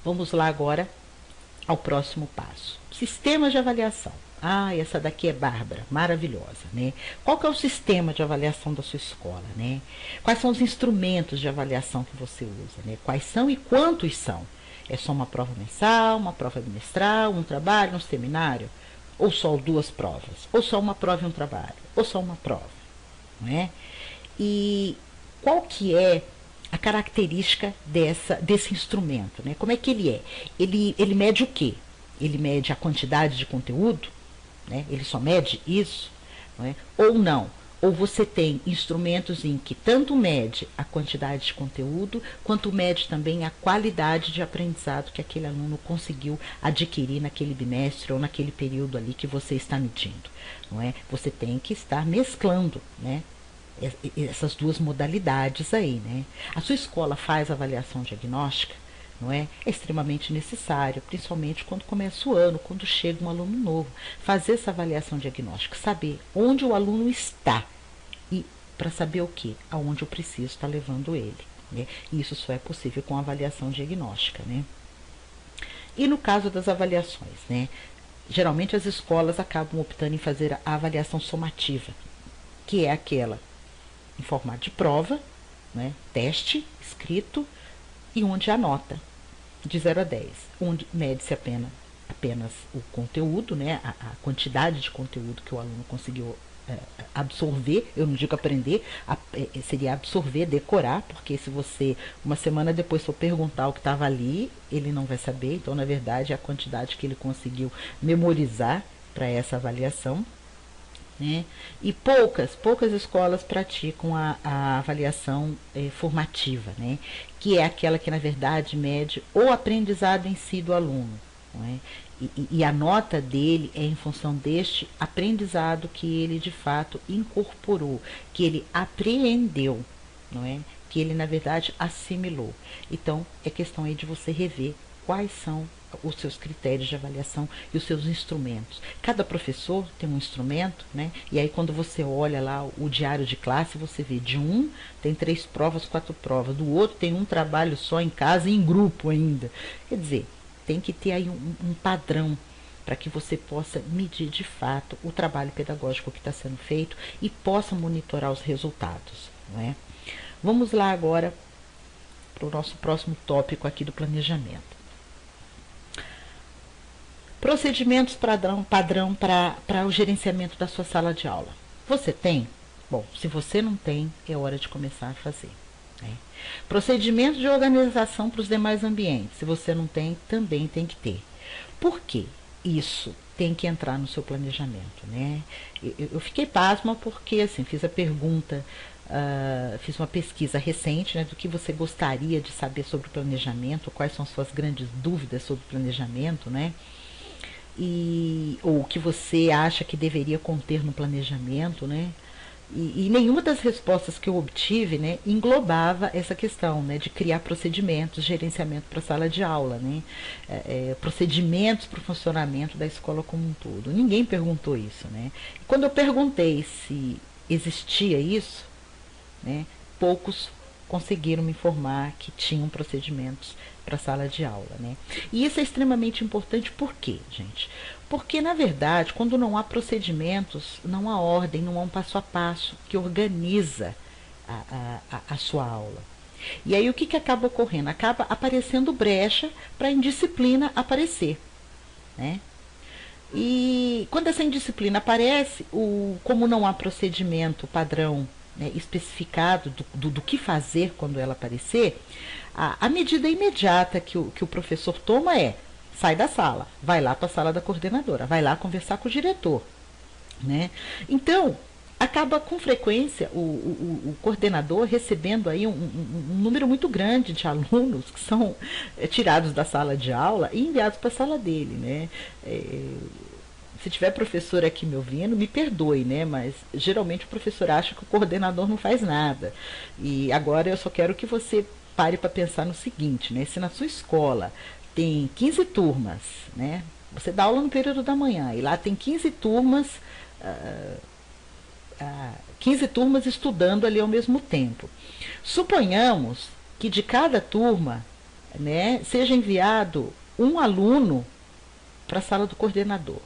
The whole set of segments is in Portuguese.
Vamos lá agora ao próximo passo. Sistema de avaliação. Ah, essa daqui é bárbara, maravilhosa, né? Qual que é o sistema de avaliação da sua escola, né? Quais são os instrumentos de avaliação que você usa, né? Quais são e quantos são? É só uma prova mensal, uma prova bimestral, um trabalho, um seminário? Ou só duas provas? Ou só uma prova e um trabalho? Ou só uma prova, não é? E qual que é a característica desse instrumento, né? Como é que ele é? Ele mede o quê? Ele mede a quantidade de conteúdo, né? Ele só mede isso, não é? Ou não? Ou você tem instrumentos em que tanto mede a quantidade de conteúdo, quanto mede também a qualidade de aprendizado que aquele aluno conseguiu adquirir naquele bimestre ou naquele período ali que você está medindo, não é? Você tem que estar mesclando, né? Essas duas modalidades aí, né? A sua escola faz avaliação diagnóstica, não é? É extremamente necessário, principalmente quando começa o ano, quando chega um aluno novo, fazer essa avaliação diagnóstica, saber onde o aluno está e para saber o que, aonde eu preciso estar levando ele, né? E isso só é possível com avaliação diagnóstica, né? E no caso das avaliações, né? Geralmente as escolas acabam optando em fazer a avaliação somativa, que é aquela em formato de prova, né, teste escrito, e onde a nota de 0 a 10, onde mede-se apenas o conteúdo, né, a quantidade de conteúdo que o aluno conseguiu absorver. Eu não digo aprender, seria absorver, decorar, porque se você uma semana depois for perguntar o que estava ali, ele não vai saber. Então, na verdade, é a quantidade que ele conseguiu memorizar para essa avaliação, né? E poucas escolas praticam a avaliação formativa, né? Que é aquela que, na verdade, mede o aprendizado em si do aluno, não é? E a nota dele é em função deste aprendizado que ele, de fato, incorporou, que ele apreendeu, não é? Que ele, na verdade, assimilou. Então, é questão aí de você rever quais são os seus critérios de avaliação e os seus instrumentos. Cada professor tem um instrumento, né? E aí quando você olha lá o diário de classe, você vê de um tem 3 provas, 4 provas, do outro tem um trabalho só em casa e em grupo ainda. Quer dizer, tem que ter aí um padrão para que você possa medir de fato o trabalho pedagógico que está sendo feito e possa monitorar os resultados, não é? Vamos lá agora para o nosso próximo tópico aqui do planejamento. Procedimentos padrão para o gerenciamento da sua sala de aula. Você tem? Bom, se você não tem, é hora de começar a fazer, né? Procedimentos de organização para os demais ambientes. Se você não tem, também tem que ter. Por quê? Isso tem que entrar no seu planejamento, né? Eu fiquei pasma porque, assim, fiz a pergunta, fiz uma pesquisa recente, né, do que você gostaria de saber sobre o planejamento, quais são as suas grandes dúvidas sobre o planejamento, né? Ou o que você acha que deveria conter no planejamento, né? E nenhuma das respostas que eu obtive, né, englobava essa questão, né, de criar procedimentos, gerenciamento para a sala de aula, né, procedimentos para o funcionamento da escola como um todo. Ninguém perguntou isso, né? E quando eu perguntei se existia isso, né, poucos conseguiram me informar que tinham procedimentos para a sala de aula, né? E isso é extremamente importante. Por quê, gente? Porque, na verdade, quando não há procedimentos, não há ordem, não há um passo a passo que organiza a sua aula. E aí o que acaba ocorrendo? Acaba aparecendo brecha para a indisciplina aparecer, né? E quando essa indisciplina aparece, como não há procedimento padrão, né, especificado do que fazer quando ela aparecer, a medida imediata que o professor toma é: sai da sala, vai lá para a sala da coordenadora, vai lá conversar com o diretor, né? Então, acaba com frequência o coordenador recebendo aí um número muito grande de alunos que são tirados da sala de aula e enviados para a sala dele, né? Se tiver professor aqui me ouvindo, me perdoe, né? Mas geralmente o professor acha que o coordenador não faz nada. E agora eu só quero que você pare para pensar no seguinte, né? Se na sua escola tem 15 turmas, né? Você dá aula no período da manhã e lá tem 15 turmas, 15 turmas estudando ali ao mesmo tempo. Suponhamos que de cada turma né, seja enviado um aluno para a sala do coordenador.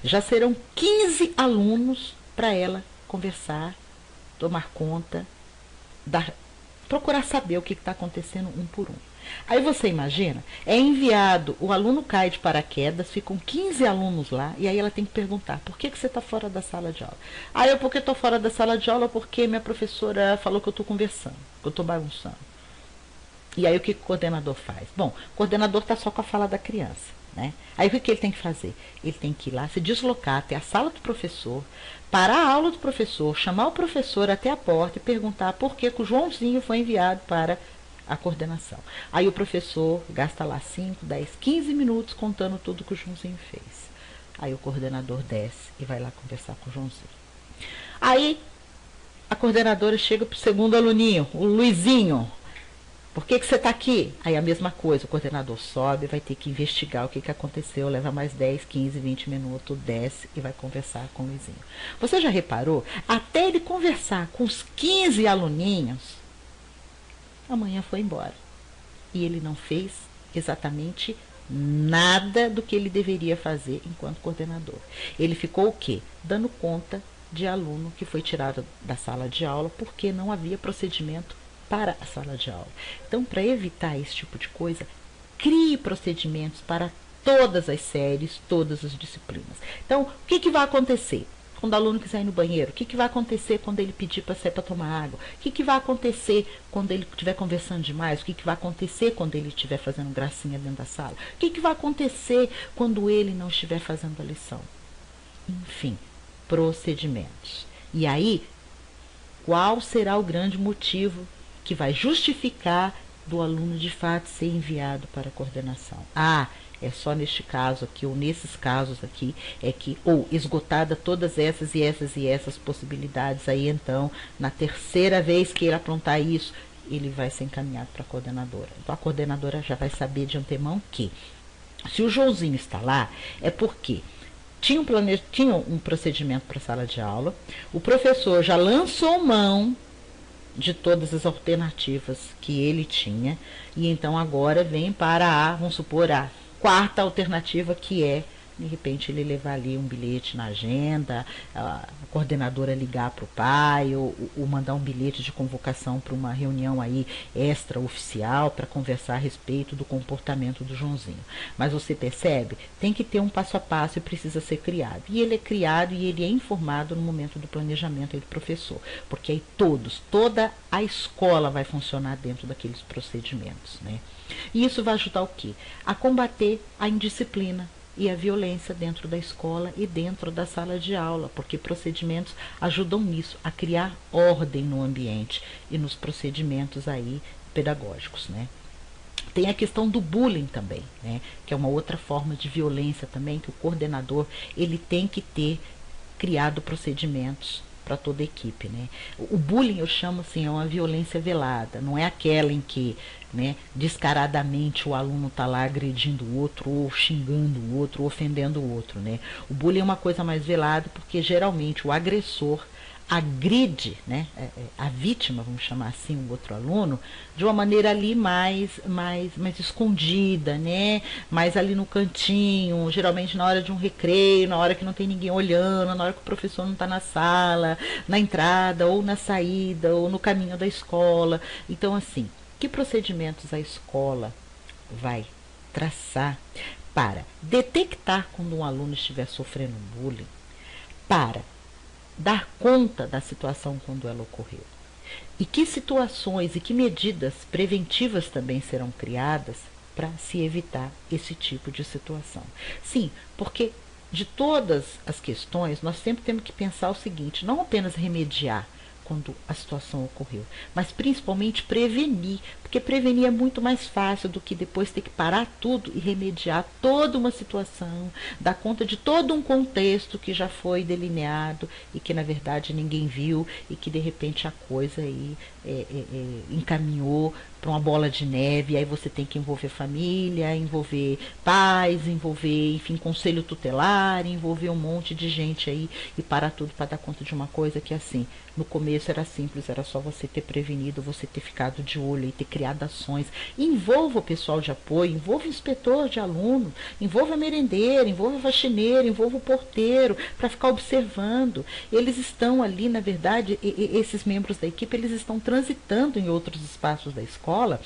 Já serão 15 alunos para ela conversar, tomar conta, procurar saber o que está acontecendo um por um. Aí você imagina, é enviado, o aluno cai de paraquedas, ficam 15 alunos lá, e aí ela tem que perguntar, por que você está fora da sala de aula? Ah, eu porque estou fora da sala de aula porque minha professora falou que eu estou conversando, que eu estou bagunçando. E aí o que o coordenador faz? Bom, o coordenador está só com a fala da criança, né? Aí o que ele tem que fazer? Ele tem que ir lá, se deslocar até a sala do professor, parar a aula do professor, chamar o professor até a porta e perguntar por que o Joãozinho foi enviado para a coordenação. Aí o professor gasta lá 5, 10, 15 minutos contando tudo que o Joãozinho fez. Aí o coordenador desce e vai lá conversar com o Joãozinho. Aí a coordenadora chega para o segundo aluninho, o Luizinho. Por que você está aqui? Aí a mesma coisa, o coordenador sobe, vai ter que investigar o que aconteceu, leva mais 10, 15, 20 minutos, desce e vai conversar com o Luizinho. Você já reparou? Até ele conversar com os 15 aluninhos, amanhã foi embora. E ele não fez exatamente nada do que ele deveria fazer enquanto coordenador. Ele ficou o quê? Dando conta de aluno que foi tirado da sala de aula porque não havia procedimento para a sala de aula. Então, para evitar esse tipo de coisa, crie procedimentos para todas as séries, todas as disciplinas. Então, o que vai acontecer quando o aluno quiser ir no banheiro? O que vai acontecer quando ele pedir para sair para tomar água? O que vai acontecer quando ele estiver conversando demais? O que vai acontecer quando ele estiver fazendo gracinha dentro da sala? O que vai acontecer quando ele não estiver fazendo a lição? Enfim, procedimentos. E aí, qual será o grande motivo que vai justificar do aluno de fato ser enviado para a coordenação? Ah, é só neste caso aqui, ou nesses casos aqui, é que, ou esgotada todas essas e essas e essas possibilidades, aí então, na terceira vez que ele aprontar isso, ele vai ser encaminhado para a coordenadora. Então a coordenadora já vai saber de antemão que, se o Joãozinho está lá, é porque tinha um procedimento para a sala de aula, o professor já lançou mão de todas as alternativas que ele tinha, e então agora vem para vamos supor, a quarta alternativa, que é, de repente, ele levar ali um bilhete na agenda, a coordenadora ligar para o pai, ou mandar um bilhete de convocação para uma reunião aí extraoficial para conversar a respeito do comportamento do Joãozinho. Mas você percebe? Tem que ter um passo a passo e precisa ser criado. E ele é criado e ele é informado no momento do planejamento aí do professor, porque aí toda a escola vai funcionar dentro daqueles procedimentos, né? E isso vai ajudar o quê? A combater a indisciplina e a violência dentro da escola e dentro da sala de aula, porque procedimentos ajudam nisso, a criar ordem no ambiente e nos procedimentos aí pedagógicos, né? Tem a questão do bullying também, né? Que é uma outra forma de violência também, que o coordenador ele tem que ter criado procedimentos para toda a equipe, né? O bullying eu chamo assim, é uma violência velada, não é aquela em que, né, descaradamente o aluno está lá agredindo o outro, ou xingando o outro, ou ofendendo o outro, né? O bullying é uma coisa mais velada porque geralmente o agressor agride, né, a vítima, vamos chamar assim, o outro aluno, de uma maneira ali mais escondida, né, mais ali no cantinho, geralmente na hora de um recreio, na hora que não tem ninguém olhando, na hora que o professor não está na sala, na entrada ou na saída, ou no caminho da escola. Então, assim, que procedimentos a escola vai traçar para detectar quando um aluno estiver sofrendo bullying, para dar conta da situação quando ela ocorreu? E que situações e que medidas preventivas também serão criadas para se evitar esse tipo de situação? Sim, porque de todas as questões, nós sempre temos que pensar o seguinte, não apenas remediar quando a situação ocorreu, mas principalmente prevenir, porque prevenir é muito mais fácil do que depois ter que parar tudo e remediar toda uma situação, dar conta de todo um contexto que já foi delineado e que na verdade ninguém viu e que de repente a coisa aí encaminhou para uma bola de neve, aí você tem que envolver família, envolver pais, envolver, enfim, conselho tutelar, envolver um monte de gente aí e parar tudo para dar conta de uma coisa que assim, no começo começo era simples, era só você ter prevenido, você ter ficado de olho e ter criado ações. Envolva o pessoal de apoio, envolva o inspetor de aluno, envolva a merendeira, envolva a faxineira, envolva o porteiro, para ficar observando. Eles estão ali, na verdade, esses membros da equipe, eles estão transitando em outros espaços da escola,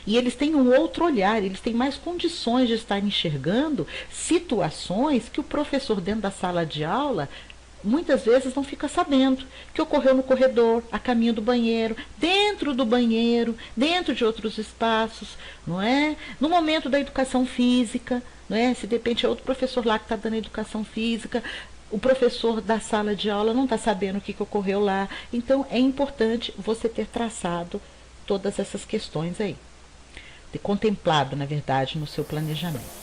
e eles têm um outro olhar, eles têm mais condições de estar enxergando situações que o professor dentro da sala de aula muitas vezes não fica sabendo, que ocorreu no corredor, a caminho do banheiro, dentro de outros espaços, não é? No momento da educação física, não é? Se de repente é outro professor lá que está dando educação física, o professor da sala de aula não está sabendo o que ocorreu lá. Então é importante você ter traçado todas essas questões aí, ter contemplado, na verdade, no seu planejamento.